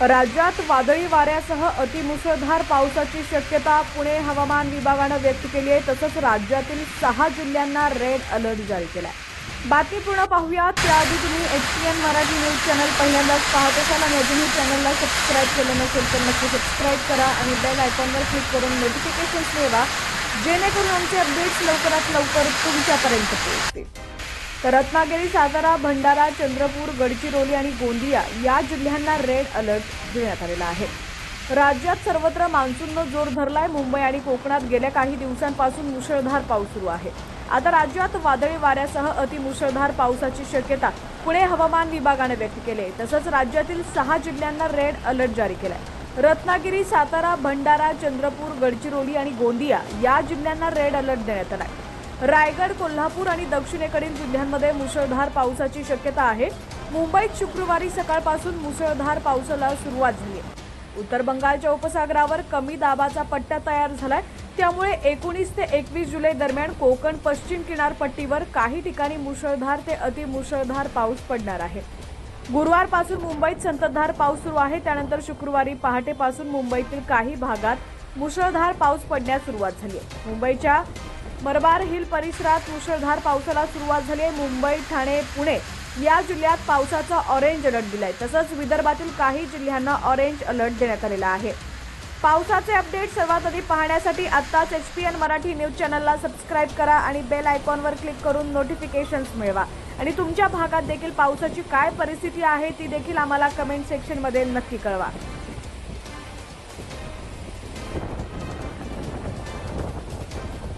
राज्यात वादळी वाऱ्यासह अतिमुसळधार पावसाची शक्यता पुणे हवामान विभागानं व्यक्त केली आहे। तसंच राज्यातील 6 जिल्ह्यांना रेड अलर्ट जारी केला आहे। बातमी पूर्ण पाहूयात त्याआधी तुम्ही HPN मराठी न्यूज चॅनल पहिल्यांदाच पाहत असाल आणि अजूनही चॅनलला सबस्क्राईब केलं नसेल तर नक्की सबस्क्राईब करा आणि बेल आयकॉनवर क्लिक करून नोटिफिकेशन्स मिळवा, जेणेकरून आमचे अपडेट्स लवकरात लवकर तुमच्यापर्यंत पोहोचतील। तर रत्नागिरी, सातारा, भंडारा, चंद्रपूर, गडचिरोली आणि गोंदिया या जिल्ह्यांना रेड अलर्ट देण्यात आलेला आहे। राज्यात सर्वत्र मान्सूननं जोर धरलाय। मुंबई आणि कोकणात गेल्या काही दिवसांपासून मुसळधार पाऊस सुरू आहे। आता राज्यात वादळी वाऱ्यासह अतिमुसळधार पावसाची शक्यता पुणे हवामान विभागाने व्यक्त केली आहे। तसंच राज्यातील 6 जिल्ह्यांना रेड अलर्ट जारी केलाय। रत्नागिरी, सातारा, भंडारा, चंद्रपूर, गडचिरोली आणि गोंदिया या जिल्ह्यांना रेड अलर्ट देण्यात आलाय। रायगड, कोल्हापूर आणि दक्षिणेकडील जिल्ह्यांमध्ये मुसळधार पावसाची शक्यता आहे। मुंबईत शुक्रवारी सकाळपासून मुसळधार पावसाला सुरुवात झाली आहे। उत्तर बंगालच्या उपसागरावर कमी दाबाचा पट्टा तयार झालाय, त्यामुळे 19 ते 21 जुलै दरम्यान कोकण पश्चिम किनारपट्टीवर काही ठिकाणी मुसळधार ते अतिमुसळधार पाऊस पडणार आहे। गुरुवारपासून मुंबईत संततधार पाऊस सुरू आहे। त्यानंतर शुक्रवारी पहाटेपासून मुंबईतील काही भागात मुसळधार पाऊस पडण्यास सुरुवात झाली आहे। मुंबईच्या मलबार हिल परिसरात मुसळधार पावसाला सुरुवात झाली आहे। मुंबई, ठाणे, पुणे या जिल्ह्यात पावसाचा ऑरेंज अलर्ट दिलाय। तसंच विदर्भातील काही जिल्ह्यांना ऑरेंज अलर्ट देण्यात आलेला आहे। पावसाचे अपडेट सर्वात आधी पाहण्यासाठी आत्ताच HPN मराठी न्यूज चॅनलला सबस्क्राईब करा आणि बेल आयकॉनवर क्लिक करून नोटिफिकेशन्स मिळवा। आणि तुमच्या भागात देखील पावसाची काय परिस्थिती आहे ती देखील आम्हाला कमेंट सेक्शनमध्ये नक्की कळवा।